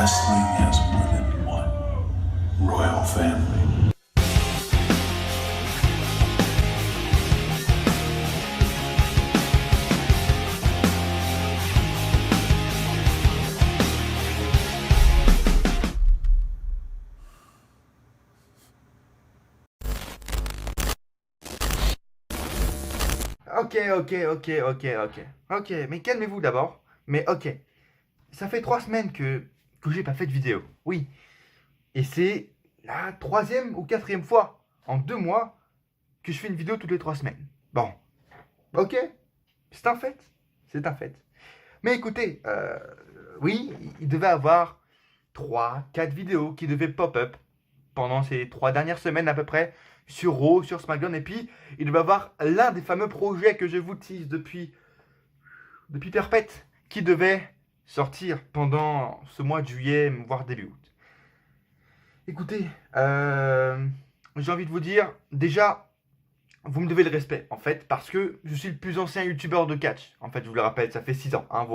Wrestling has more than one royal family. Ok, mais calmez-vous d'abord. Mais ok, ça fait 3 semaines que j'ai pas fait de vidéo. Oui. Et c'est la troisième ou quatrième fois en 2 mois que je fais une vidéo toutes les 3 semaines. Bon, ok, c'est un fait. C'est un fait. Mais écoutez, oui, il devait avoir 3, 4 vidéos qui devaient pop-up pendant ces 3 dernières semaines à peu près sur Raw, sur SmackDown. Et puis, il devait avoir l'un des fameux projets que je vous tease depuis perpète qui devait sortir pendant ce mois de juillet, voire début août. Écoutez, j'ai envie de vous dire, déjà, vous me devez le respect, en fait, parce que je suis le plus ancien youtubeur de catch. En fait, je vous le rappelle, ça fait 6 ans. Hein,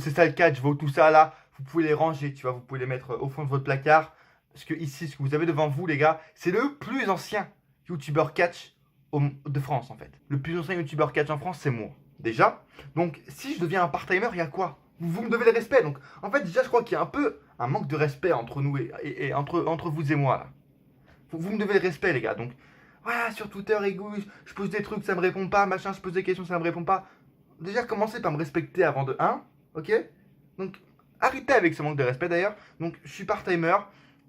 c'est ça le catch, tout ça là, vous pouvez les ranger, tu vois, vous pouvez les mettre au fond de votre placard. Parce que ici, ce que vous avez devant vous, les gars, c'est le plus ancien youtubeur catch de France, en fait. Le plus ancien youtubeur catch en France, c'est moi, déjà. Donc, si je deviens un part-timer, il y a quoi? Vous me devez le respect. Donc, en fait, déjà, je crois qu'il y a un peu un manque de respect entre nous et entre vous et moi, là. Vous me devez le respect, les gars. Donc, voilà, sur Twitter, je pose des trucs, ça me répond pas, machin, je pose des questions, ça me répond pas. Déjà, commencez par me respecter avant de 1, ok? Donc, arrêtez avec ce manque de respect, d'ailleurs. Donc, je suis part-timer.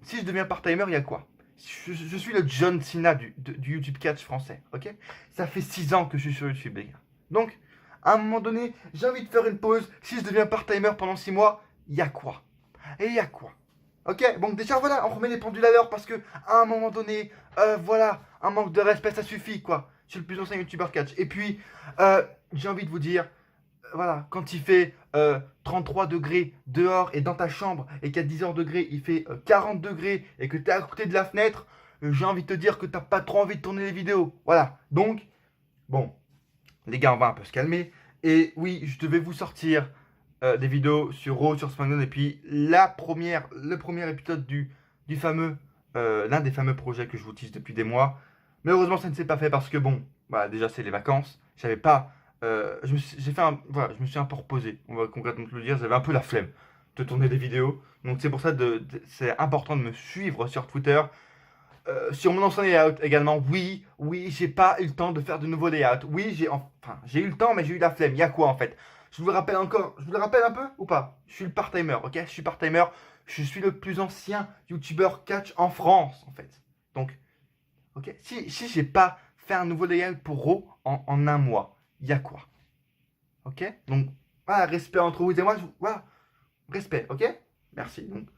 Si je deviens part-timer, il y a quoi? Je suis le John Cena du YouTube Catch français, ok? Ça fait 6 ans que je suis sur YouTube, les gars. Donc, à un moment donné, j'ai envie de faire une pause. Si je deviens part-timer pendant 6 mois, il y a quoi? Et il y a quoi? Ok, donc déjà voilà, on remet les pendules à l'heure parce que à un moment donné, voilà, un manque de respect, ça suffit quoi. Je suis le plus ancien youtubeur catch. Et puis, j'ai envie de vous dire, voilà, quand il fait 33 degrés dehors et dans ta chambre et qu'à 10 degrés il fait 40 degrés et que t'es à côté de la fenêtre, j'ai envie de te dire que t'as pas trop envie de tourner les vidéos. Voilà, donc, bon, les gars, on va un peu se calmer. Et oui, je devais vous sortir des vidéos sur Raw, sur SmackDown, et puis le premier épisode du fameux, l'un des fameux projets que je vous tease depuis des mois. Mais heureusement, ça ne s'est pas fait parce que bon, bah, déjà c'est les vacances. J'avais pas, voilà, je me suis un peu reposé. On va concrètement te le dire, j'avais un peu la flemme de tourner des vidéos. Donc c'est pour ça c'est important de me suivre sur Twitter. Sur mon ancien layout également, oui, j'ai pas eu le temps de faire de nouveaux layouts. Oui, j'ai eu le temps, mais j'ai eu la flemme. Il y a quoi en fait? Je vous le rappelle encore, je vous le rappelle un peu ou pas? Je suis le part-timer, ok? Je suis part-timer, je suis le plus ancien youtubeur catch en France en fait. Donc, ok? Si j'ai pas fait un nouveau layout pour Raw en un mois, il y a quoi? Ok? Donc, voilà, respect entre vous et moi, voilà, respect, ok? Merci. Donc,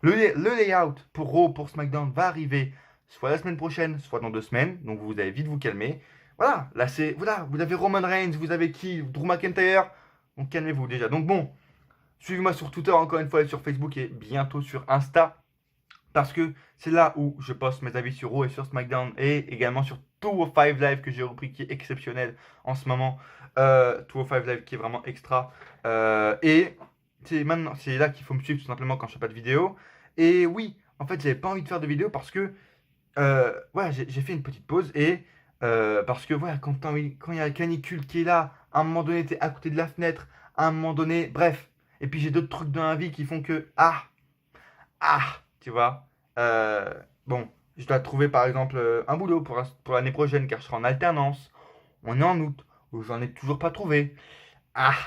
le layout pour Raw, pour SmackDown va arriver soit la semaine prochaine, soit dans 2 semaines. Donc vous allez vite vous calmer. Voilà, là c'est. Voilà, vous avez Roman Reigns, vous avez qui? Drew McIntyre. Donc calmez-vous déjà. Donc bon, suivez-moi sur Twitter encore une fois et sur Facebook et bientôt sur Insta. Parce que c'est là où je poste mes avis sur Raw et sur SmackDown et également sur 205 Live que j'ai repris qui est exceptionnel en ce moment. 205 Live qui est vraiment extra. Et c'est là qu'il faut me suivre tout simplement quand je fais pas de vidéo. Et oui, en fait, j'avais pas envie de faire de vidéo parce que ouais, j'ai fait une petite pause et parce que voilà, quand il y a la canicule qui est là, à un moment donné, t'es à côté de la fenêtre, à un moment donné, bref. Et puis j'ai d'autres trucs dans la vie qui font que tu vois. Euh, bon, je dois trouver par exemple un boulot pour l'année prochaine car je serai en alternance. On est en août, où j'en ai toujours pas trouvé. Ah,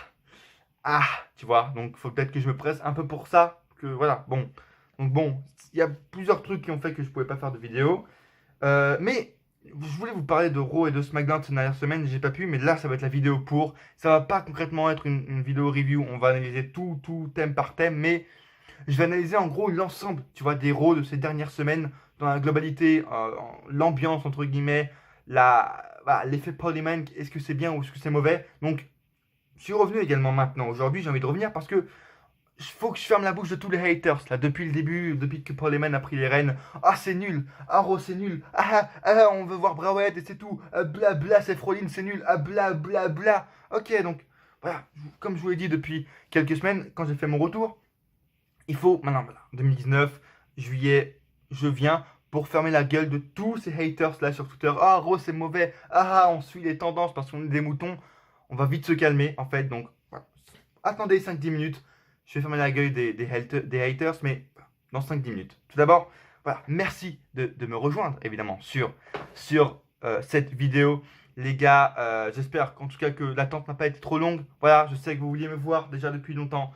ah, tu vois. Donc il faut peut-être que je me presse un peu pour ça. Que voilà, bon. Donc bon, il y a plusieurs trucs qui ont fait que je pouvais pas faire de vidéo. Mais je voulais vous parler de Raw et de SmackDown ces dernières semaines, j'ai pas pu, mais là ça va être la vidéo pour. Ça va pas concrètement être une vidéo review, on va analyser tout thème par thème, mais je vais analyser en gros l'ensemble, tu vois, des Raw de ces dernières semaines, dans la globalité, l'ambiance entre guillemets, voilà, l'effet Polyman, est-ce que c'est bien ou est-ce que c'est mauvais. Donc, je suis revenu également maintenant. Aujourd'hui, j'ai envie de revenir parce que il faut que je ferme la bouche de tous les haters là depuis le début, depuis que Paul Heyman a pris les rênes. Ah c'est nul, ah Raw c'est nul, on veut voir Brawett et c'est tout, bla bla c'est Rollins c'est nul, bla bla bla. Ok donc voilà, comme je vous l'ai dit depuis quelques semaines quand j'ai fait mon retour, il faut, maintenant, voilà, 2019, juillet, je viens pour fermer la gueule de tous ces haters là sur Twitter. Ah, Rose c'est mauvais. Ah, on suit les tendances parce qu'on est des moutons. On va vite se calmer en fait. Donc, voilà. Attendez 5-10 minutes. Je vais fermer la gueule des haters, mais dans 5-10 minutes. Tout d'abord, voilà, merci de me rejoindre évidemment sur cette vidéo. Les gars, j'espère qu'en tout cas que l'attente n'a pas été trop longue. Voilà, je sais que vous vouliez me voir déjà depuis longtemps.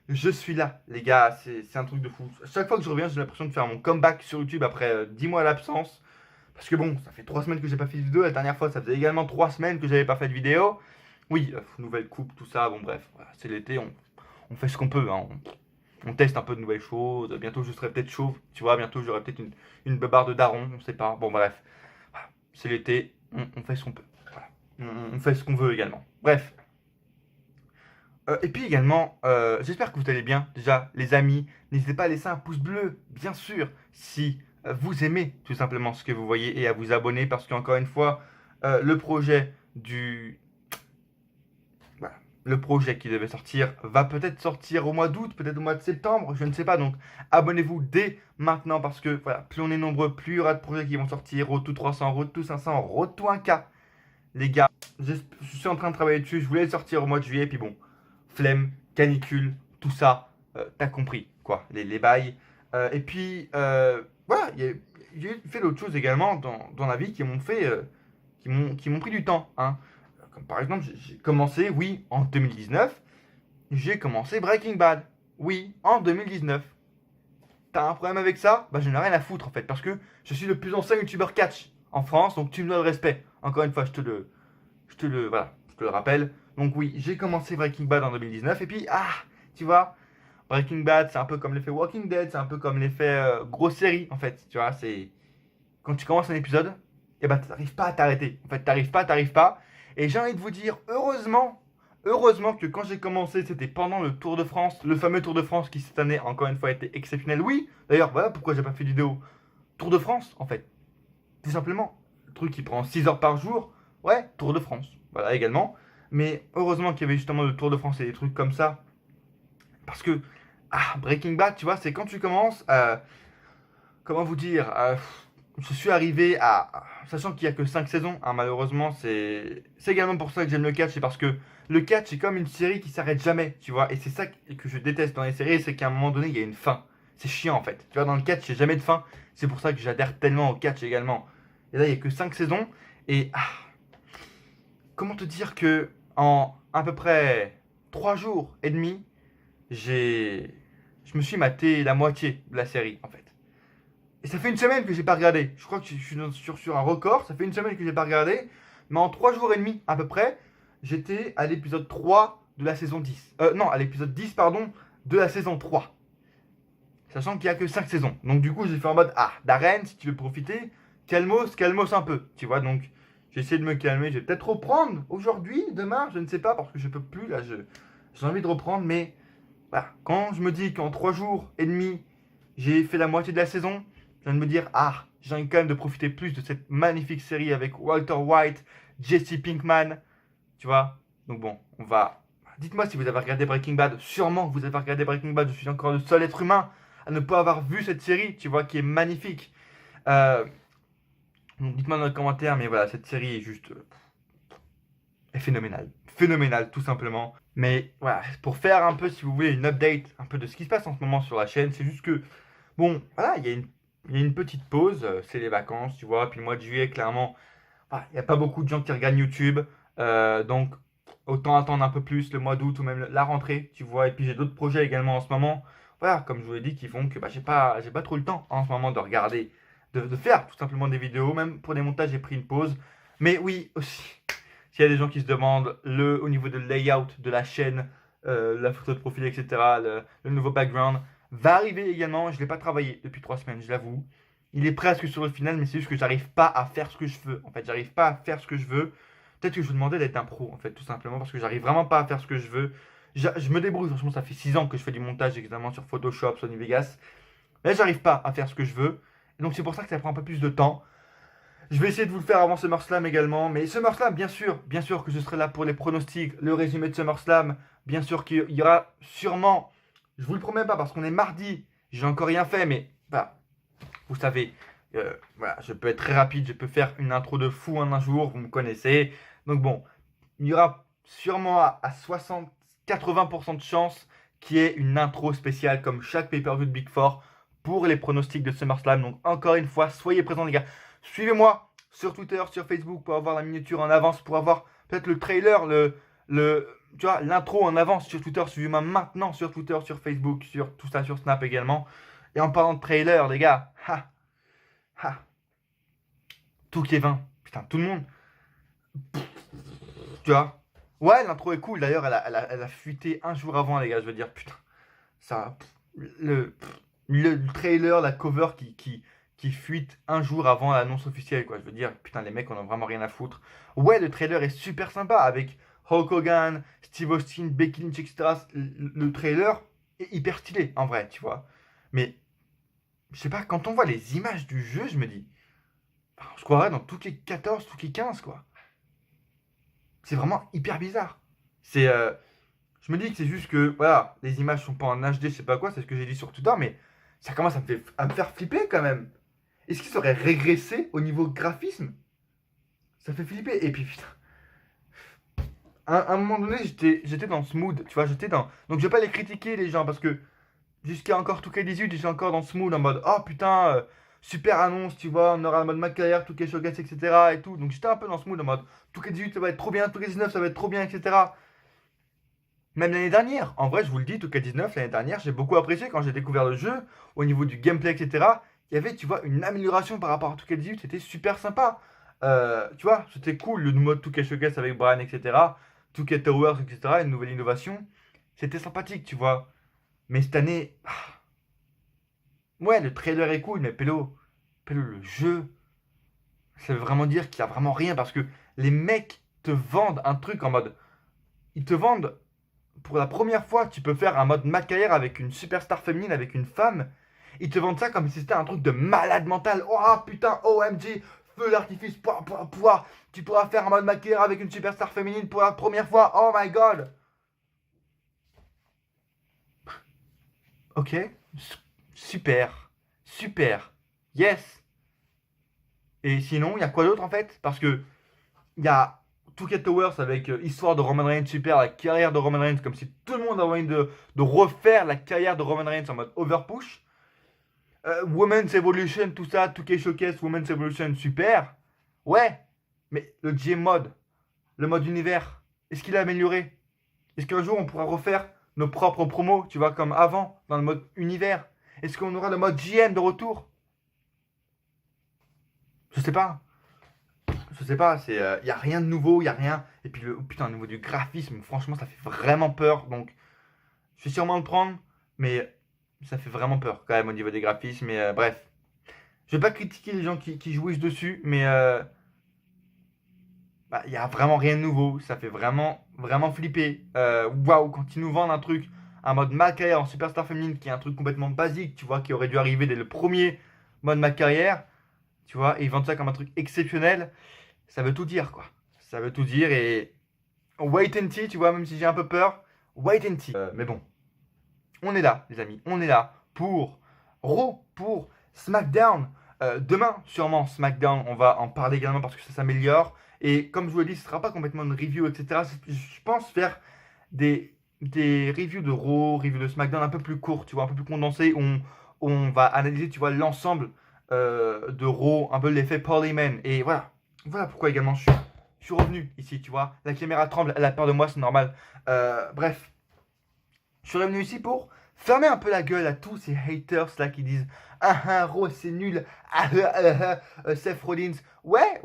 Je suis là, les gars, c'est un truc de fou. Chaque fois que je reviens, j'ai l'impression de faire mon comeback sur YouTube après 10 mois d'absence. Parce que bon, ça fait 3 semaines que j'ai pas fait de vidéo. La dernière fois, ça faisait également 3 semaines que j'avais pas fait de vidéo. Oui, nouvelle coupe, tout ça, bon bref, voilà, c'est l'été, on fait ce qu'on peut, hein. On teste un peu de nouvelles choses. Bientôt, je serai peut-être chauve, tu vois, bientôt, j'aurai peut-être une beubare de daron, on sait pas. Bon, bref, voilà, c'est l'été, on fait ce qu'on peut. Voilà. On fait ce qu'on veut également. Bref. Et puis également, j'espère que vous allez bien. Déjà, les amis, n'hésitez pas à laisser un pouce bleu, bien sûr, si vous aimez tout simplement ce que vous voyez et à vous abonner parce qu'encore une fois, le projet voilà, le projet qui devait sortir va peut-être sortir au mois d'août, peut-être au mois de septembre, je ne sais pas. Donc, abonnez-vous dès maintenant parce que voilà, plus on est nombreux, plus il y aura de projets qui vont sortir. Road to 300, Road to 500, Road to 1K. Les gars, je suis en train de travailler dessus. Je voulais le sortir au mois de juillet, puis bon. Flemme, canicule, tout ça, t'as compris, quoi, les bails. Et puis, voilà, j'ai fait d'autres choses également dans la vie qui m'ont fait, qui m'ont pris du temps, hein. Comme par exemple, j'ai commencé, oui, en 2019, j'ai commencé Breaking Bad, oui, en 2019. T'as un problème avec ça? Bah, je n'ai rien à foutre, en fait, parce que je suis le plus ancien youtubeur catch en France, donc tu me dois le respect. Encore une fois, voilà, je te le rappelle. Donc oui, j'ai commencé Breaking Bad en 2019 et puis tu vois, Breaking Bad, c'est un peu comme l'effet Walking Dead, c'est un peu comme l'effet grosse série en fait. Tu vois, c'est quand tu commences un épisode, et bah t'arrives pas à t'arrêter. En fait, t'arrives pas. Et j'ai envie de vous dire, heureusement que quand j'ai commencé, c'était pendant le Tour de France, le fameux Tour de France qui cette année encore une fois a été exceptionnel. Oui, d'ailleurs, voilà pourquoi j'ai pas fait de vidéo. Tour de France, en fait, tout simplement. Le truc qui prend 6 heures par jour, ouais, Tour de France. Voilà également. Mais heureusement qu'il y avait justement le Tour de France et des trucs comme ça. Parce que, Breaking Bad, tu vois, c'est quand tu commences, comment vous dire, je suis arrivé sachant qu'il n'y a que 5 saisons, hein, malheureusement, c'est également pour ça que j'aime le catch, c'est parce que le catch, c'est comme une série qui s'arrête jamais, tu vois, et c'est ça que je déteste dans les séries, c'est qu'à un moment donné, il y a une fin. C'est chiant en fait. Tu vois, dans le catch, il n'y a jamais de fin. C'est pour ça que j'adhère tellement au catch également. Et là, il n'y a que 5 saisons, et comment te dire que en à peu près 3 jours et demi, je me suis maté la moitié de la série en fait. Et ça fait une semaine que j'ai pas regardé. Je crois que je suis sur un record. Ça fait une semaine que j'ai pas regardé. Mais en 3 jours et demi à peu près, j'étais à l'épisode 3 de la saison 10. Non, à l'épisode 10, pardon, de la saison 3. Sachant qu'il n'y a que 5 saisons. Donc du coup, j'ai fait en mode, Darren, si tu veux profiter, calmos un peu. Tu vois, donc j'ai essayé de me calmer. Je vais peut-être reprendre aujourd'hui, demain, je ne sais pas, parce que je peux plus. Là, j'ai envie de reprendre. Mais voilà, quand je me dis qu'en 3 jours et demi, j'ai fait la moitié de la saison, je viens de me dire, j'ai envie quand même de profiter plus de cette magnifique série avec Walter White, Jesse Pinkman. Tu vois, donc bon, on va. Dites-moi si vous avez regardé Breaking Bad. Sûrement que vous avez regardé Breaking Bad. Je suis encore le seul être humain à ne pas avoir vu cette série, tu vois, qui est magnifique. Donc dites-moi dans les commentaires, mais voilà, cette série est juste est phénoménale. Phénoménale, tout simplement. Mais voilà, pour faire un peu, si vous voulez, une update un peu de ce qui se passe en ce moment sur la chaîne, c'est juste que, bon, voilà, il y a une petite pause, c'est les vacances, tu vois, puis le mois de juillet, clairement, il n'y a pas beaucoup de gens qui regardent YouTube, donc autant attendre un peu plus le mois d'août ou même la rentrée, tu vois, et puis j'ai d'autres projets également en ce moment, voilà, comme je vous l'ai dit, qui font que j'ai pas trop le temps en ce moment de regarder, de faire tout simplement des vidéos, même pour des montages, j'ai pris une pause, mais oui, aussi, s'il y a des gens qui se demandent, au niveau de layout de la chaîne, la photo de profil, etc., le nouveau background, va arriver également. Je ne l'ai pas travaillé depuis 3 semaines, je l'avoue. Il est presque sur le final, mais c'est juste que j'arrive pas à faire ce que je veux. En fait, j'arrive pas à faire ce que je veux. Peut-être que je vous demandais d'être un pro, en fait, tout simplement, parce que j'arrive vraiment pas à faire ce que je veux. Je me débrouille, franchement, ça fait 6 ans que je fais du montage, évidemment, sur Photoshop, Sony Vegas. Mais j'arrive pas à faire ce que je veux. Et donc, c'est pour ça que ça prend un peu plus de temps. Je vais essayer de vous le faire avant SummerSlam également. Mais SummerSlam, bien sûr que je serai là pour les pronostics, le résumé de SummerSlam. Bien sûr qu'il y aura sûrement Je vous le promets pas parce qu'on est mardi. J'ai encore rien fait, mais bah, vous savez, voilà, je peux être très rapide, je peux faire une intro de fou en un jour, vous me connaissez. Donc bon, il y aura sûrement à 60-80% de chances qu'il y ait une intro spéciale comme chaque pay-per-view de Big Four pour les pronostics de SummerSlam. Donc encore une fois, soyez présents les gars. Suivez-moi sur Twitter, sur Facebook pour avoir la miniature en avance, pour avoir peut-être le trailer, tu vois, l'intro en avance sur Twitter. Suivez-moi maintenant sur Twitter, sur Facebook, sur tout ça, sur Snap également. Et en parlant de trailer, les gars, tout qui est 20, putain, tout le monde, tu vois. Ouais, l'intro est cool. D'ailleurs, elle a fuité un jour avant, les gars. Je veux dire, putain, ça, le, le trailer, la cover qui fuite un jour avant l'annonce officielle, quoi. Je veux dire, putain, les mecs, on a vraiment rien à foutre. Ouais, le trailer est super sympa avec Hulk Hogan, Steve Austin, Becky Lynch, etc. Le trailer est hyper stylé, en vrai, tu vois. Mais, je sais pas, quand on voit les images du jeu, je me dis, je croirais dans toutes les 14, toutes les 15, quoi. C'est vraiment hyper bizarre. C'est, je me dis que c'est juste que, voilà, les images sont pas en HD, je sais pas quoi, c'est ce que j'ai dit sur Twitter, mais ça commence à me faire flipper quand même. Est-ce qu'ils auraient régressé au niveau graphisme? Ça fait flipper. Et puis, putain, à un moment donné, j'étais dans ce mood, tu vois, j'étais dans... Donc je vais pas les critiquer, les gens, parce que jusqu'à encore 2K18, j'étais encore dans ce mood en mode, oh putain, super annonce, tu vois, on aura le mode ma carrière, 2K Showcase, etc. et tout. Donc j'étais un peu dans ce mood en mode, 2K18, ça va être trop bien, 2K19, ça va être trop bien, etc. Même l'année dernière, en vrai, je vous le dis, 2K19, l'année dernière, j'ai beaucoup apprécié quand j'ai découvert le jeu, au niveau du gameplay, etc. Il y avait, tu vois, une amélioration par rapport à 2K18, c'était super sympa. Tu vois, c'était cool, le mode 2K Showcase avec Brian, etc. 2K Towers, etc. Une nouvelle innovation. C'était sympathique, tu vois. Mais cette année, ouais, le trailer est cool, mais Pélo, le jeu, ça veut vraiment dire qu'il y a vraiment rien parce que les mecs te vendent un truc en mode. Ils te vendent pour la première fois, tu peux faire un mode ma carrière avec une superstar féminine, avec une femme. Ils te vendent ça comme si c'était un truc de malade mental. Oh putain, OMG, feu d'artifice, pouah. Tu pourras faire un mode ma carrière avec une superstar féminine pour la première fois. Oh my god. Ok, super, super, yes. Et sinon, il y a quoi d'autre en fait? Parce que il y a 2K Towers avec histoire de Roman Reigns, super, la carrière de Roman Reigns, comme si tout le monde avait envie de refaire la carrière de Roman Reigns en mode overpush. Women's Evolution, tout ça, 2K Showcase, Women's Evolution, super. Ouais, mais le GM mode, le mode univers, est-ce qu'il a amélioré? Est-ce qu'un jour on pourra refaire nos propres promos, tu vois, comme avant, dans le mode univers? Est-ce qu'on aura le mode GM de retour? Je sais pas. Je sais pas, c'est y a rien de nouveau, y a rien. Et puis putain, au niveau du graphisme, franchement, ça fait vraiment peur. Donc, je vais sûrement le prendre, mais ça fait vraiment peur quand même au niveau des graphismes. Mais bref, je vais pas critiquer les gens qui jouissent dessus, mais bah, y a vraiment rien de nouveau. Ça fait vraiment, vraiment flipper. Waouh, quand ils nous vendent un truc, un mode ma carrière en superstar féminine, qui est un truc complètement basique, tu vois, qui aurait dû arriver dès le premier mode ma carrière, tu vois, et ils vendent ça comme un truc exceptionnel. Ça veut tout dire, quoi. Ça veut tout dire et wait and see, tu vois, même si j'ai un peu peur, wait and see. Mais bon, on est là, les amis, on est là pour Raw, pour SmackDown. Demain, sûrement, SmackDown, on va en parler également parce que ça s'améliore. Et comme je vous l'ai dit, ce ne sera pas complètement une review, etc. Je pense faire des reviews de Raw, reviews de SmackDown un peu plus courtes, tu vois, un peu plus condensées. On va analyser, tu vois, l'ensemble de Raw, un peu l'effet Paul Heyman. Et voilà pourquoi également je suis revenu ici, tu vois. La caméra tremble, elle a peur de moi, c'est normal. Bref, je suis revenu ici pour fermer un peu la gueule à tous ces haters là qui disent Raw c'est nul, Seth Rollins. Ouais,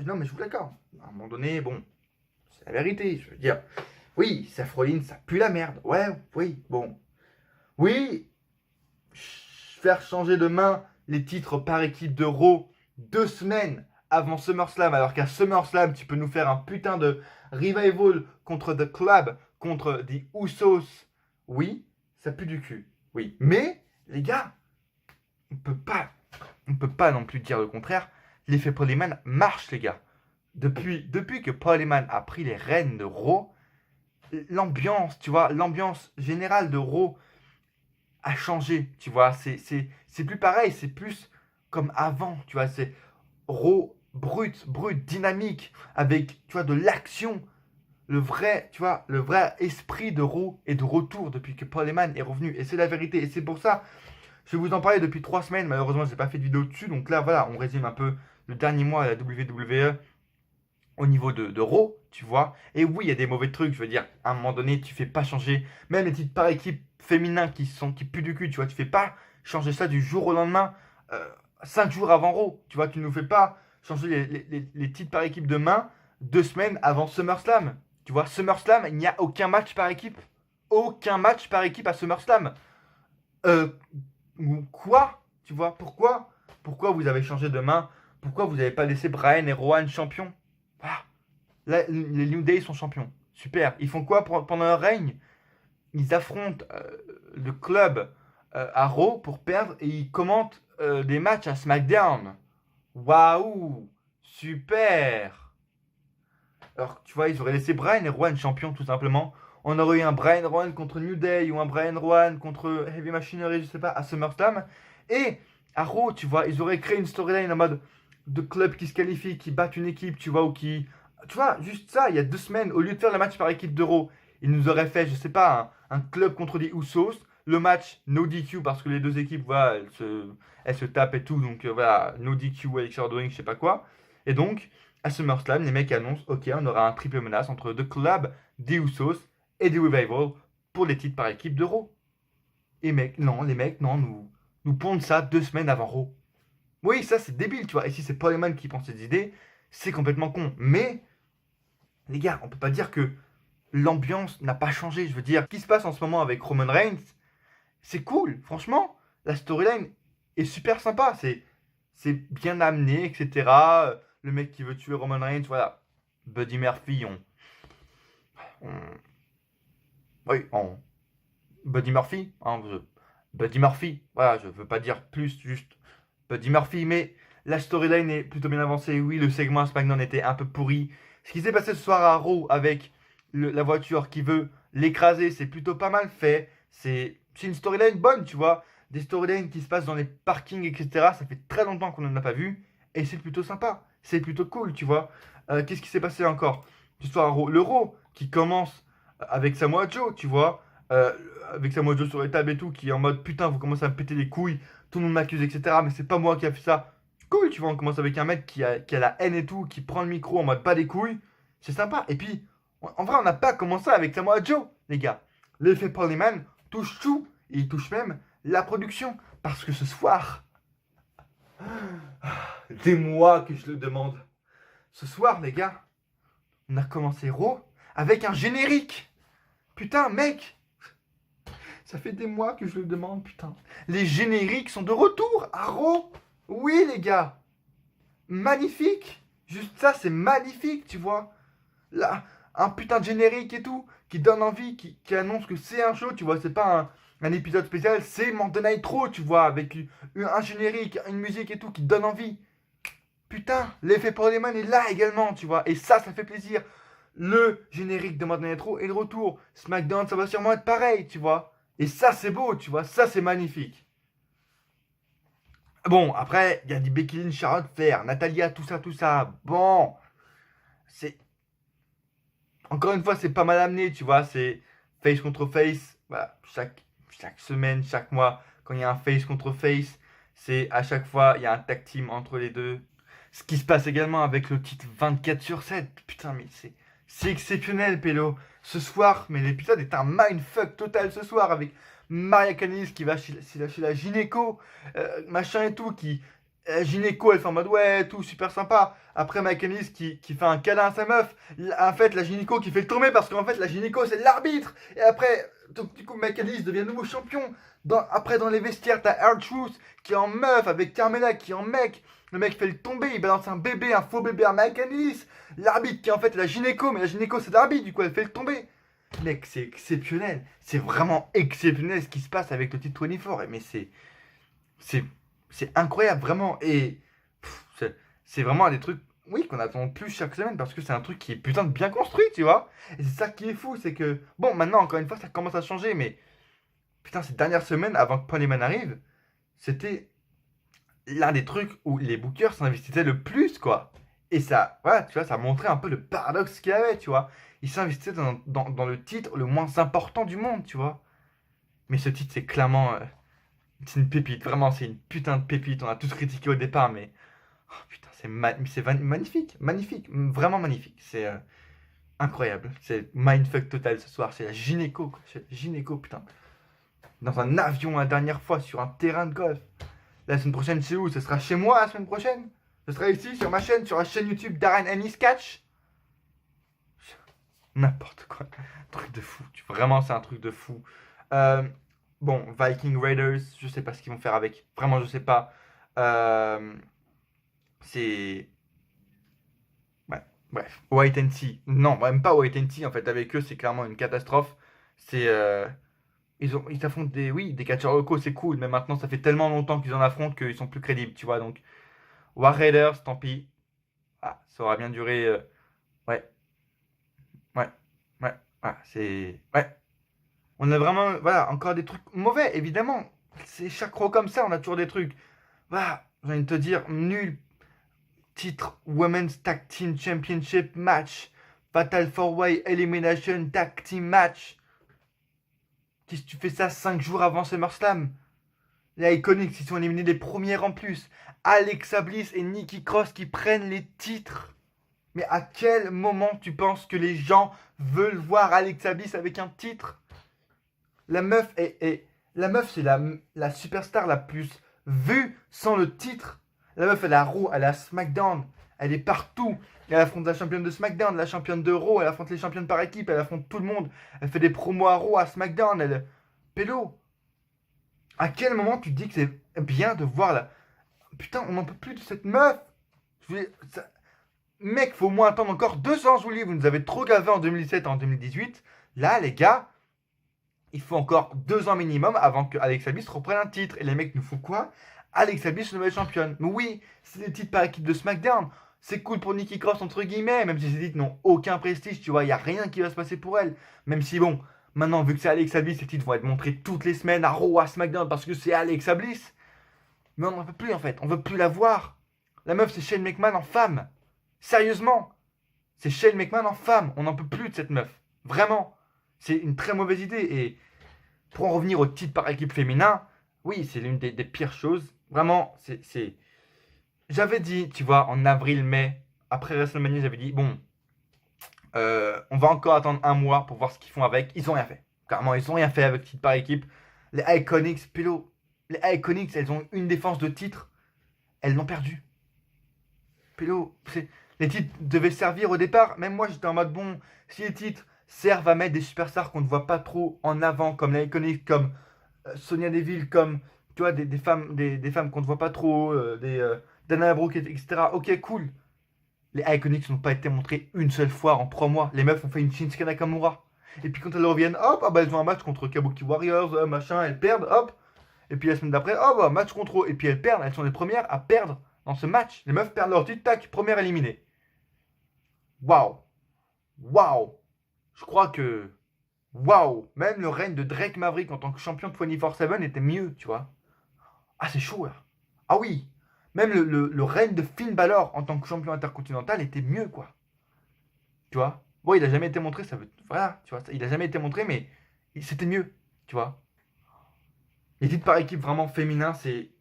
non mais je vous l'accorde. À un moment donné, bon, c'est la vérité, je veux dire. Oui, Seth Rollins, ça pue la merde. Ouais, oui, bon. Oui, faire changer de main les titres par équipe de Raw 2 semaines avant SummerSlam, alors qu'à SummerSlam, tu peux nous faire un putain de revival contre The Club, contre The Usos. Oui, ça pue du cul. Oui, mais, les gars, on peut pas non plus dire le contraire. L'effet Paul Heyman marche, les gars. Depuis que Paul Heyman a pris les rênes de Raw, l'ambiance, tu vois, l'ambiance générale de Raw, a changé, tu vois. C'est plus pareil, c'est plus comme avant, tu vois. C'est raw, brut, dynamique, avec, tu vois, de l'action. Le vrai, tu vois, le vrai esprit de Raw est de retour depuis que Paul Heyman est revenu. Et c'est la vérité. Et c'est pour ça, je vais vous en parler depuis 3 semaines. Malheureusement, je n'ai pas fait de vidéo dessus. Donc là, voilà, on résume un peu le dernier mois à la WWE au niveau de Raw, tu vois. Et oui, il y a des mauvais trucs. Je veux dire, à un moment donné, tu fais pas changer. Même les titres par équipe féminins qui puent du cul, tu vois. Tu fais pas changer ça du jour au lendemain, 5 jours avant Raw. Tu vois, tu ne nous fais pas changer les titres par équipe de main 2 semaines avant SummerSlam. Tu vois, SummerSlam, il n'y a aucun match par équipe. Aucun match par équipe à SummerSlam. Euh, quoi? Tu vois, pourquoi? Pourquoi vous avez changé de main? Pourquoi vous n'avez pas laissé Brian et Rowan champions? Voilà. Là, les New Day sont champions. Super. Ils font quoi pendant leur règne? Ils affrontent le club à Raw pour perdre et ils commentent des matchs à SmackDown. Waouh! Super! Alors, tu vois, ils auraient laissé Brian et Rowan champions, tout simplement. On aurait eu un Brian Rowan contre New Day ou un Brian Rowan contre Heavy Machinery, je sais pas, à SummerSlam. Et à Raw, tu vois, ils auraient créé une storyline en mode de club qui se qualifie, qui battent une équipe, tu vois, ou qui. Tu vois, juste ça, il y a 2 semaines, au lieu de faire le match par équipe de Raw, ils nous auraient fait, je sais pas, un club contre les Usos. Le match no DQ parce que les deux équipes, voilà, elles se tapent et tout. Donc voilà, no DQ, Alex Doing, je sais pas quoi. Et donc, à SummerSlam, les mecs annoncent, ok, on aura un triple menace entre The Club, des Usos et des Revival pour les titres par équipe de Raw. Et les mecs, non, nous pondent ça 2 semaines avant Raw. Oui, ça c'est débile, tu vois. Et si c'est Paul Heyman qui pense ces idées, c'est complètement con. Mais, les gars, on peut pas dire que l'ambiance n'a pas changé. Je veux dire, ce qui se passe en ce moment avec Roman Reigns, c'est cool, franchement. La storyline est super sympa. C'est bien amené, etc. Le mec qui veut tuer Roman Reigns, voilà. Buddy Murphy, oui, Buddy Murphy, hein, Buddy Murphy, voilà, je veux pas dire plus, juste Buddy Murphy, mais la storyline est plutôt bien avancée. Oui, le segment à SmackDown était un peu pourri. Ce qui s'est passé ce soir à Raw avec la voiture qui veut l'écraser, c'est plutôt pas mal fait. C'est une storyline bonne, tu vois. Des storylines qui se passent dans les parkings, etc. Ça fait très longtemps qu'on n'en a pas vu. Et c'est plutôt sympa. C'est plutôt cool, tu vois. Qu'est-ce qui s'est passé encore ce soir à Raw? Le Raw qui commence avec Samoa Joe, tu vois. Euh, avec Samoa Joe sur les tables et tout, qui est en mode putain, vous commencez à me péter les couilles, tout le monde m'accuse, etc. Mais c'est pas moi qui a fait ça. Cool, tu vois, on commence avec un mec qui a la haine et tout, qui prend le micro en mode pas des couilles. C'est sympa. Et puis, en vrai, on n'a pas commencé avec Samoa Joe, les gars. L'effet Paul Heyman touche tout, et il touche même la production. Parce que ce soir, des mois que je le demande, ce soir, les gars, on a commencé Raw avec un générique. Putain, mec, ça fait des mois que je le demande, putain. Les génériques sont de retour à Raw. Oui, les gars. Magnifique. Juste ça, c'est magnifique, tu vois. Là, un putain de générique et tout, qui donne envie, qui annonce que c'est un show, tu vois. C'est pas un épisode spécial, c'est Monday Night Raw, tu vois, avec un générique, une musique et tout, qui donne envie. Putain, l'effet Paul Heyman est là également, tu vois. Et ça fait plaisir. Le générique de Monday Night Raw est de retour. SmackDown, ça va sûrement être pareil, tu vois. Et ça, c'est beau, tu vois. Ça, c'est magnifique. Bon, après, il y a du Becky Lynch, Charlotte Flair, Natalia, tout ça, tout ça. Bon, c'est. Encore une fois, c'est pas mal amené, tu vois. C'est face contre face. Voilà, chaque semaine, chaque mois, quand il y a un face contre face, c'est à chaque fois, il y a un tag team entre les deux. Ce qui se passe également avec le titre 24/7. Putain, mais c'est exceptionnel, Pélo. Ce soir, mais l'épisode est un mindfuck total ce soir avec Maria Canis qui va chez la gynéco, machin et tout, qui. Gynéco, elle fait en mode ouais, tout super sympa. Après, Maria Canis qui fait un câlin à sa meuf. En fait, la gynéco qui fait le tomber parce qu'en fait, la gynéco c'est l'arbitre. Et après, donc, du coup, Maria Canis devient nouveau champion. Après, dans les vestiaires, t'as R-Truth qui est en meuf avec Carmella qui est en mec. Le mec fait le tomber, il balance un bébé, un faux bébé à Mike Ennis. L'arbitre qui est en fait la gynéco, mais la gynéco c'est l'arbitre, du coup elle fait le tomber. Mec, c'est exceptionnel. C'est vraiment exceptionnel ce qui se passe avec le titre 24. Mais c'est, c'est incroyable, vraiment. Et c'est vraiment un des trucs, oui, qu'on attend plus chaque semaine parce que c'est un truc qui est putain de bien construit, tu vois. Et c'est ça qui est fou, c'est que, bon, maintenant, encore une fois, ça commence à changer, mais putain, ces dernières semaines, avant que Paul Heyman arrive, c'était l'un des trucs où les bookers s'investissaient le plus, quoi. Et ça, voilà, tu vois, ça montrait un peu le paradoxe qu'il y avait, tu vois. Ils s'investissaient dans le titre le moins important du monde, tu vois. Mais ce titre, c'est clairement... c'est une pépite, vraiment, c'est une putain de pépite. On a tous critiqué au départ, mais... Oh, putain, magnifique, magnifique, vraiment magnifique. C'est incroyable. C'est mindfuck total ce soir. C'est la gynéco, quoi. C'est la gynéco, putain. Dans un avion la dernière fois, sur un terrain de golf. La semaine prochaine, c'est où? Ce sera chez moi la semaine prochaine? Ce sera ici, sur ma chaîne, sur la chaîne YouTube Darren Ennis Catch? N'importe quoi. Truc de fou. Vraiment, c'est un truc de fou. Bon, Viking Raiders, je sais pas ce qu'ils vont faire avec. Vraiment, je sais pas. C'est... Ouais, bref. Wait and see. Non, même pas wait and see. En fait, avec eux, c'est clairement une catastrophe. C'est... ils affrontent des... Oui, des catcheurs locaux, c'est cool. Mais maintenant, ça fait tellement longtemps qu'ils en affrontent qu'ils sont plus crédibles, tu vois. Donc, War Raiders, tant pis. Ah, ça aura bien duré... Ouais. Ouais. Ouais. Ah, c'est... Ouais. On a vraiment, voilà, encore des trucs mauvais, évidemment. C'est chaque row comme ça, on a toujours des trucs. Voilà, j'ai envie de te dire, nul. Titre Women's Tag Team Championship match. Fatal 4-Way Elimination Tag Team match. Qu'est-ce que tu fais ça 5 jours avant SummerSlam? Les Iconics, ils sont éliminés les premières en plus. Alexa Bliss et Nikki Cross qui prennent les titres. Mais à quel moment tu penses que les gens veulent voir Alexa Bliss avec un titre? La meuf la meuf, c'est la superstar la plus vue sans le titre. La meuf, elle est à Raw, elle est à SmackDown, elle est partout. Elle affronte la championne de SmackDown, la championne de Raw, elle affronte les championnes par équipe, elle affronte tout le monde. Elle fait des promos à Raw, à SmackDown, elle... Pélo, à quel moment tu te dis que c'est bien de voir la... Putain, on n'en peut plus de cette meuf. Mec, faut au moins attendre encore 200 juillet. Vous nous avez trop gavé en 2017 et en 2018. Là, les gars... Il faut encore 2 ans minimum avant que Alexa Bliss reprenne un titre. Et les mecs nous font quoi? Alexa Bliss, nouvelle championne. Mais oui, c'est des titres par équipe de SmackDown. C'est cool pour Nikki Cross, entre guillemets, même si ces titres n'ont aucun prestige, tu vois, il n'y a rien qui va se passer pour elle. Même si, bon, maintenant, vu que c'est Alexa Bliss, ces titres vont être montrés toutes les semaines à Raw, à SmackDown, parce que c'est Alexa Bliss. Mais on n'en veut plus, en fait. On veut plus la voir. La meuf, c'est Shane McMahon en femme. Sérieusement. C'est Shane McMahon en femme. On n'en peut plus de cette meuf. Vraiment. C'est une très mauvaise idée. Et pour en revenir au titre par équipe féminin, oui, c'est l'une des pires choses. Vraiment, c'est... J'avais dit, tu vois, en avril-mai, après WrestleMania, j'avais dit, bon, on va encore attendre un mois pour voir ce qu'ils font avec. Ils ont rien fait. Carrément, ils ont rien fait avec titre par équipe. Les Iconics, Pélo, les Iconics, elles ont une défense de titre. Elles l'ont perdu. Pélo, les titres devaient servir au départ. Même moi, j'étais en mode, bon, si les titres servent à mettre des superstars qu'on ne voit pas trop en avant, comme les Iconics, comme Sonya Deville, comme, tu vois, des femmes qu'on ne voit pas trop, Dana Brooke, etc. Ok, cool. Les Iconics n'ont pas été montrés une seule fois en 3 mois. Les meufs ont fait une Shinsuke Nakamura. Et puis quand elles reviennent, hop, ah bah elles ont un match contre Kabuki Warriors, machin, elles perdent, hop. Et puis la semaine d'après, oh bah match contre eux. Et puis elles perdent, elles sont les premières à perdre dans ce match. Les meufs perdent leur titre, tac, première éliminée. Waouh. Waouh. Je crois que... Waouh. Même le règne de Drake Maverick en tant que champion de 24/7 était mieux, tu vois. Ah, c'est chaud, là. Ah oui. Même le règne de Finn Balor en tant que champion intercontinental était mieux, quoi. Tu vois. Bon, il a jamais été montré, ça veut... Voilà, tu vois. Il a jamais été montré, mais c'était mieux, tu vois. Les titres par équipe vraiment féminin, c'est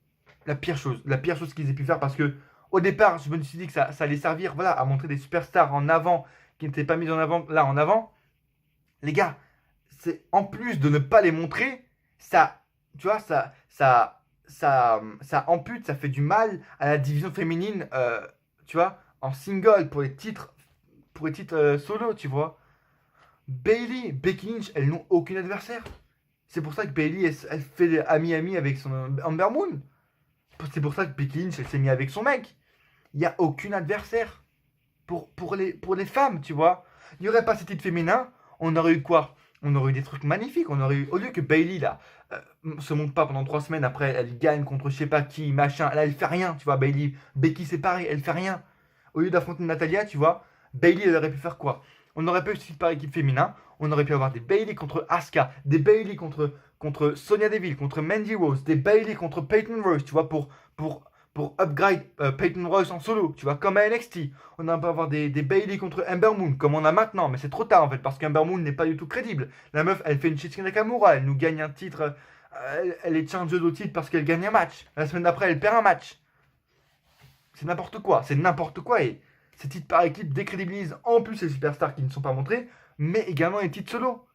la pire chose. La pire chose qu'ils aient pu faire parce que, au départ, je me suis dit que ça allait servir, voilà, à montrer des superstars en avant qui n'étaient pas mises en avant, là, en avant. Les gars, c'est en plus de ne pas les montrer, ça, tu vois, ça ampute, ça fait du mal à la division féminine, tu vois, en single pour les titres solo, tu vois. Bayley, Becky Lynch, elles n'ont aucun adversaire. C'est pour ça que Bayley, elle fait ami avec son Amber Moon. C'est pour ça que Becky Lynch, elle s'est mise avec son mec. Il n'y a aucun adversaire pour les femmes, tu vois. Il n'y aurait pas ces titres féminins, on aurait eu quoi? On aurait eu des trucs magnifiques. On aurait eu, au lieu que Bayley, là, se monte pas pendant 3 semaines, après, elle gagne contre je sais pas qui, machin. Là, elle fait rien, tu vois. Bayley, Becky, c'est pareil, elle fait rien. Au lieu d'affronter Natalia, tu vois, Bayley, elle aurait pu faire quoi? On aurait pu aussi par équipe féminin. On aurait pu avoir des Bayley contre Asuka, des Bayley contre contre Sonya Deville, contre Mandy Rose, des Bayley contre Peyton Rose, tu vois, pour upgrade Peyton Rose en solo, tu vois, comme à NXT. On a pas avoir des Bayley contre Ember Moon, comme on a maintenant, mais c'est trop tard en fait, parce qu'Ember Moon n'est pas du tout crédible. La meuf, elle fait une Shinsuke Nakamura, elle nous gagne un titre, elle est challengeuse au titre parce qu'elle gagne un match. La semaine d'après, elle perd un match. C'est n'importe quoi, et ces titres par équipe décrédibilisent en plus les superstars qui ne sont pas montrés, mais également les titres solo.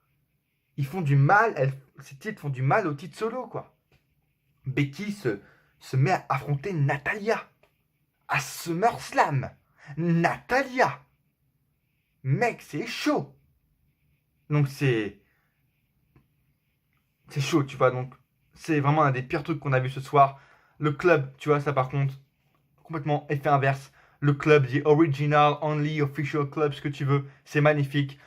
Ils font du mal, ces titres font du mal aux titres solo, quoi. Becky se met à affronter Natalia à SummerSlam. Natalia, mec, c'est chaud. Donc c'est chaud, tu vois. Donc c'est vraiment un des pires trucs qu'on a vu ce soir. Le club, tu vois, ça par contre, complètement effet inverse. Le club, the original, only official club, ce que tu veux, c'est magnifique.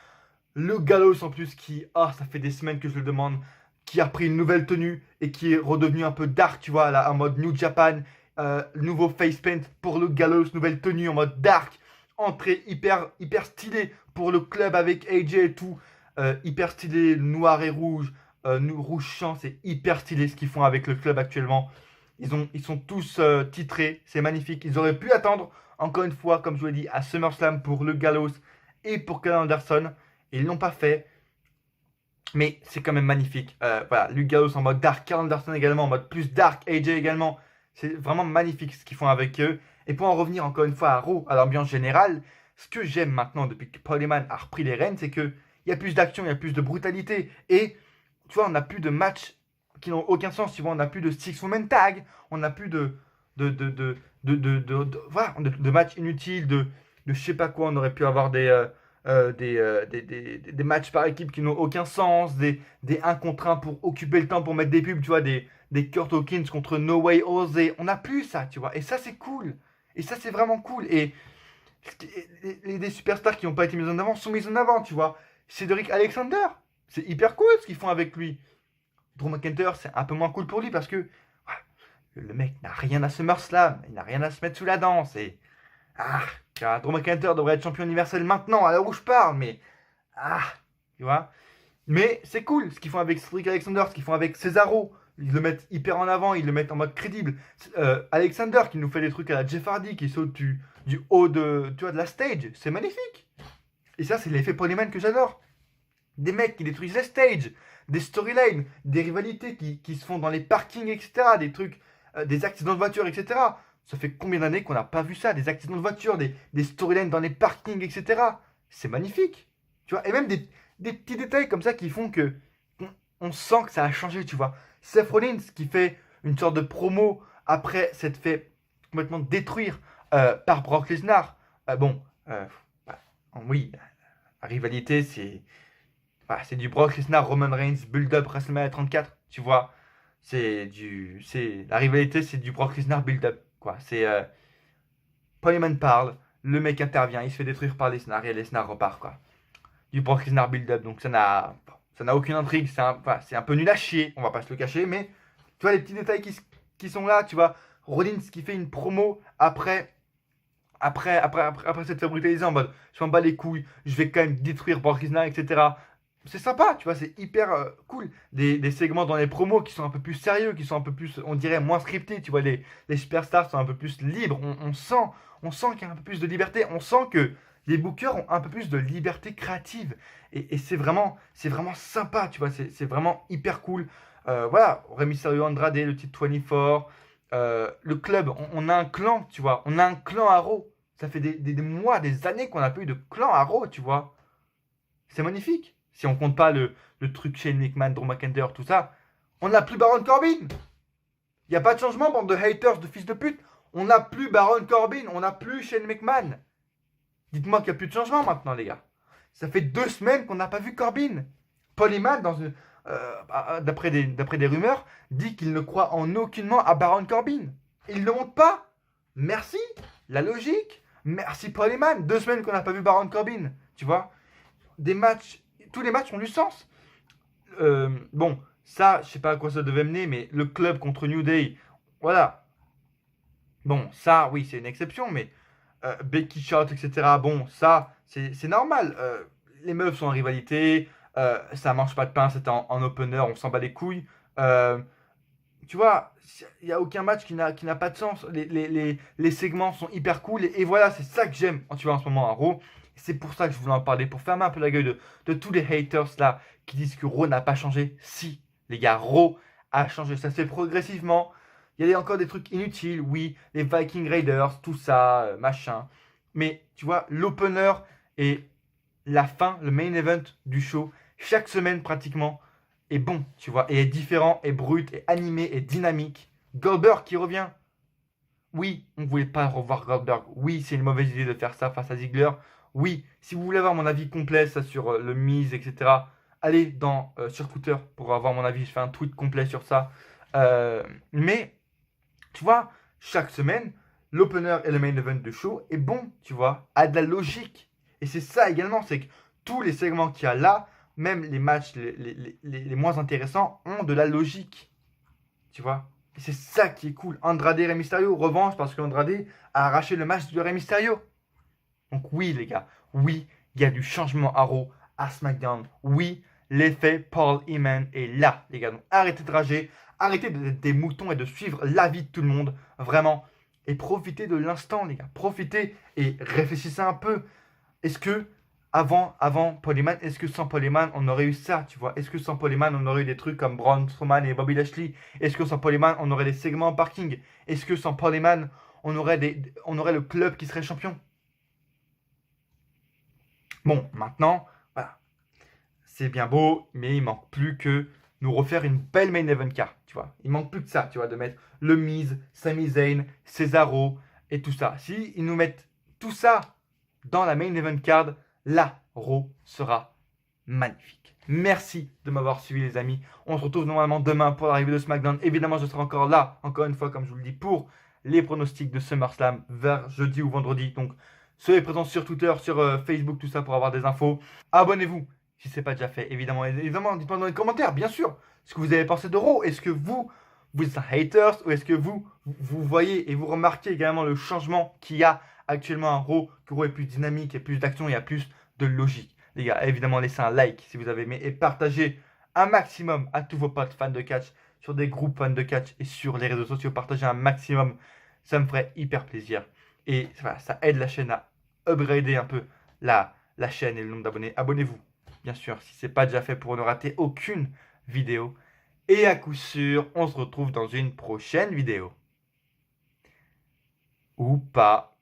Le Gallows en plus qui, ça fait des semaines que je le demande, qui a pris une nouvelle tenue et qui est redevenu un peu dark, tu vois, là, en mode New Japan, nouveau face paint pour le Gallows, nouvelle tenue en mode dark, entrée hyper stylée pour le club avec AJ et tout, hyper stylé, noir et rouge, rouge champ, c'est hyper stylé ce qu'ils font avec le club actuellement. Ils sont tous titrés, c'est magnifique. Ils auraient pu attendre, encore une fois, comme je vous l'ai dit, à SummerSlam pour le Gallows et pour Ken Anderson. Et ils l'ont pas fait. Mais c'est quand même magnifique. Voilà, Luke Gallows en mode dark, Ken Anderson également en mode plus dark, AJ également. C'est vraiment magnifique ce qu'ils font avec eux. Et pour en revenir encore une fois à Raw, à l'ambiance générale, ce que j'aime maintenant depuis que Paul Heyman a repris les rênes, c'est qu'il y a plus d'action, il y a plus de brutalité. Et tu vois, on n'a plus de matchs qui n'ont aucun sens. Tu vois, on n'a plus de six-woman tag, on n'a plus voilà, de matchs inutiles, de je sais pas quoi. On aurait pu avoir des matchs par équipe qui n'ont aucun sens, des 1 contre 1 pour occuper le temps pour mettre des pubs, tu vois, des Kurt Hawkins contre No Way Jose. On n'a plus ça, tu vois. Et ça, c'est cool. Et ça, c'est vraiment cool. Et les superstars qui n'ont pas été mis en avant sont mis en avant, tu vois. Cédric Alexander, c'est hyper cool ce qu'ils font avec lui. Drew McIntyre, c'est un peu moins cool pour lui parce que le mec n'a rien à SummerSlam, il n'a rien à se mettre sous la danse. Et Drew McIntyre devrait être champion universel maintenant, à l'heure où je parle, mais tu vois. Mais c'est cool ce qu'ils font avec Cedric Alexander, ce qu'ils font avec Cesaro. Ils le mettent hyper en avant, ils le mettent en mode crédible. Alexander qui nous fait des trucs à la Jeff Hardy, qui saute du haut de la stage, c'est magnifique. Et ça, c'est l'effet Paul Heyman que j'adore. Des mecs qui détruisent les stages, des storylines, des rivalités qui se font dans les parkings, etc. Des trucs, des accidents de voiture, etc. Ça fait combien d'années qu'on n'a pas vu ça? Des accidents de voiture, des storylines dans les parkings, etc. C'est magnifique. Tu vois, et même des petits détails comme ça qui font que on sent que ça a changé, tu vois. Seth Rollins qui fait une sorte de promo après s'être fait complètement détruire par Brock Lesnar. Oui, la rivalité, c'est du Brock Lesnar, Roman Reigns, build-up WrestleMania 34, tu vois. La rivalité, c'est du Brock Lesnar build-up, quoi. Paul Heyman parle, le mec intervient, il se fait détruire par Lesnar et Lesnar repart, quoi. Du Brock Lesnar build-up, donc ça n'a aucune intrigue, c'est un peu nul à chier, on va pas se le cacher, mais tu vois les petits détails qui sont là, tu vois. Rollins qui fait une promo après s'être fait brutaliser en mode je m'en bats les couilles, je vais quand même détruire Brock Lesnar, etc. C'est sympa, tu vois, c'est hyper cool. Des segments dans les promos qui sont un peu plus sérieux, qui sont un peu plus, on dirait, moins scriptés, tu vois, les superstars sont un peu plus libres, on sent qu'il y a un peu plus de liberté, on sent que les bookers ont un peu plus de liberté créative. Et c'est vraiment sympa, tu vois, c'est vraiment hyper cool. Voilà, Rey Mysterio, Andrade, le titre 24, le club, on a un clan, tu vois, on a un clan à Raw. Ça fait des mois, des années qu'on n'a pas eu de clan à Raw, tu vois. C'est magnifique. Si on compte pas le truc Shane McMahon, Drew McIntyre, tout ça, on n'a plus Baron Corbin. Il n'y a pas de changement, bande de haters, de fils de pute. On n'a plus Baron Corbin, on n'a plus Shane McMahon. Dites-moi qu'il n'y a plus de changement maintenant, les gars. Ça fait 2 semaines qu'on n'a pas vu Corbin. Paul Heyman, d'après des rumeurs, dit qu'il ne croit en aucunement à Baron Corbin. Il ne monte pas. Merci, la logique. Merci Paul Heyman. 2 semaines qu'on n'a pas vu Baron Corbin. Tu vois, tous les matchs ont du sens. Bon, ça, je sais pas à quoi ça devait mener, mais le club contre New Day, voilà. Bon, ça, oui, c'est une exception, mais Becky Charlotte, etc. Bon, ça, c'est normal. Les meufs sont en rivalité. Ça mange pas de pain, c'était en opener, on s'en bat les couilles. Euh, Tu vois, il n'y a aucun match qui n'a pas de sens. Les segments sont hyper cool. Et voilà, c'est ça que j'aime, tu vois, en ce moment à Raw. C'est pour ça que je voulais en parler, pour fermer un peu la gueule de tous les haters là qui disent que Raw n'a pas changé. Si, les gars, Raw a changé. Ça se fait progressivement. Il y a encore des trucs inutiles, oui, les Viking Raiders, tout ça, machin. Mais tu vois, l'opener et la fin, le main event du show, chaque semaine pratiquement, est bon, tu vois, et est différent, est brut, est animé, est dynamique. Goldberg qui revient. Oui, on ne voulait pas revoir Goldberg. Oui, c'est une mauvaise idée de faire ça face à Ziggler. Oui, si vous voulez avoir mon avis complet ça, sur le Miz, etc., allez sur Twitter pour avoir mon avis. Je fais un tweet complet sur ça. Mais, tu vois, chaque semaine, l'opener et le main event de show est bon, tu vois, a de la logique. Et c'est ça également, c'est que tous les segments qu'il y a là, même les matchs les moins intéressants, ont de la logique, tu vois. Et c'est ça qui est cool. Andrade et Rey Mysterio, revanche, parce qu'Andrade a arraché le match de Rey Mysterio. Donc oui, les gars, oui, il y a du changement à Raw, à SmackDown. Oui, l'effet Paul Heyman est là, les gars. Donc arrêtez de rager, arrêtez d'être des moutons et de suivre l'avis de tout le monde, vraiment. Et profitez de l'instant, les gars. Profitez et réfléchissez un peu. Est-ce que avant Paul Heyman, est-ce que sans Paul Heyman, on aurait eu ça, tu vois? Est-ce que sans Paul Heyman, on aurait eu des trucs comme Braun Strowman et Bobby Lashley? Est-ce que sans Paul Heyman, on aurait des segments en parking? Est-ce que sans Paul Heyman, on aurait le club qui serait champion? Bon, maintenant, voilà, c'est bien beau, mais il manque plus que nous refaire une belle main event card, tu vois. Il manque plus que ça, tu vois, de mettre le Miz, Sami Zayn, Cesaro et tout ça. Si ils nous mettent tout ça dans la main event card, la Raw sera magnifique. Merci de m'avoir suivi, les amis. On se retrouve normalement demain pour l'arrivée de SmackDown. Évidemment, je serai encore là, encore une fois, comme je vous le dis, pour les pronostics de SummerSlam vers jeudi ou vendredi. Donc, soyez présents sur Twitter, sur Facebook, tout ça pour avoir des infos. Abonnez-vous si ce n'est pas déjà fait, évidemment. Évidemment, dites-moi dans les commentaires, bien sûr, ce que vous avez pensé de Raw. Est-ce que vous êtes un haters ou est-ce que vous voyez et vous remarquez également le changement qu'il y a actuellement à Raw, que Raw est plus dynamique, il y a plus d'action, il y a plus de logique. Les gars, évidemment, laissez un like si vous avez aimé et partagez un maximum à tous vos potes fans de catch sur des groupes fans de catch et sur les réseaux sociaux. Partagez un maximum, ça me ferait hyper plaisir. Et voilà, ça aide la chaîne à upgrader un peu la chaîne et le nombre d'abonnés. Abonnez-vous, bien sûr, si ce n'est pas déjà fait pour ne rater aucune vidéo. Et à coup sûr, on se retrouve dans une prochaine vidéo. Ou pas.